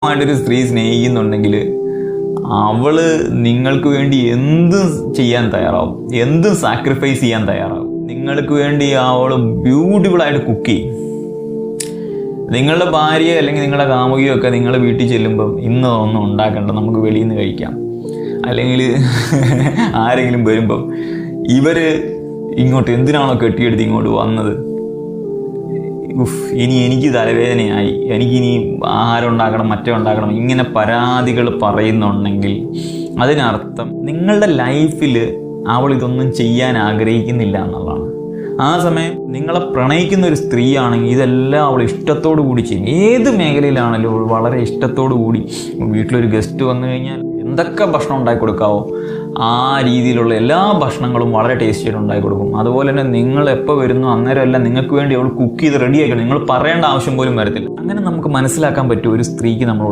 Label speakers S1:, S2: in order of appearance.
S1: ആയിട്ടൊരു സ്ത്രീ സ്നേഹിക്കുന്നുണ്ടെങ്കിൽ അവള് നിങ്ങൾക്ക് വേണ്ടി എന്തും ചെയ്യാൻ തയ്യാറാവും, എന്തും സാക്രിഫൈസ് ചെയ്യാൻ തയ്യാറാവും. നിങ്ങൾക്ക് വേണ്ടി അവള് ബ്യൂട്ടിഫുള്ളായിട്ട് കുക്ക് ചെയ്യും. നിങ്ങളുടെ ഭാര്യ അല്ലെങ്കിൽ നിങ്ങളുടെ കാമുകിയോ ഒക്കെ നിങ്ങളുടെ വീട്ടിൽ ചെല്ലുമ്പം ഇന്ന് ഒന്നും ഉണ്ടാക്കണ്ട, നമുക്ക് വെളിയിൽ നിന്ന് കഴിക്കാം, അല്ലെങ്കിൽ ആരെങ്കിലും വരുമ്പം ഇവര് ഇങ്ങോട്ട് എന്തിനാണോ കെട്ടിയെടുത്ത് ഇങ്ങോട്ട് വന്നത്, ഇനി എനിക്ക് തലവേദനയായി, എനിക്കിനി ആഹാരം ഉണ്ടാക്കണം, മറ്റേ ഉണ്ടാക്കണം, ഇങ്ങനെ പരാതികൾ പറയുന്നുണ്ടെങ്കിൽ അതിനർത്ഥം നിങ്ങളുടെ ലൈഫിൽ അവൾ ഇതൊന്നും ചെയ്യാൻ ആഗ്രഹിക്കുന്നില്ല എന്നുള്ളതാണ്. ആ സമയം നിങ്ങളെ പ്രണയിക്കുന്ന ഒരു സ്ത്രീ ആണെങ്കിൽ ഇതെല്ലാം അവൾ ഇഷ്ടത്തോടു കൂടി ചെയ്യും. ഏത് മേഖലയിലാണെങ്കിലും അവൾ വളരെ ഇഷ്ടത്തോടു കൂടി, വീട്ടിലൊരു ഗസ്റ്റ് വന്നു കഴിഞ്ഞാൽ എന്തൊക്കെ ഭക്ഷണം ഉണ്ടാക്കി കൊടുക്കാവോ ആ രീതിയിലുള്ള എല്ലാ ഭക്ഷണങ്ങളും വളരെ ടേസ്റ്റി ആയിട്ട് ഉണ്ടാക്കി കൊടുക്കും. അതുപോലെ തന്നെ നിങ്ങൾ എപ്പോൾ വരുന്നു അന്നേരമല്ല നിങ്ങൾക്ക് വേണ്ടി അവൾ കുക്ക് ചെയ്ത് റെഡിയാക്കണം, നിങ്ങൾ പറയേണ്ട ആവശ്യം പോലും വരത്തില്ല. അങ്ങനെ നമുക്ക് മനസ്സിലാക്കാൻ പറ്റും ഒരു സ്ത്രീക്ക് നമ്മളോട്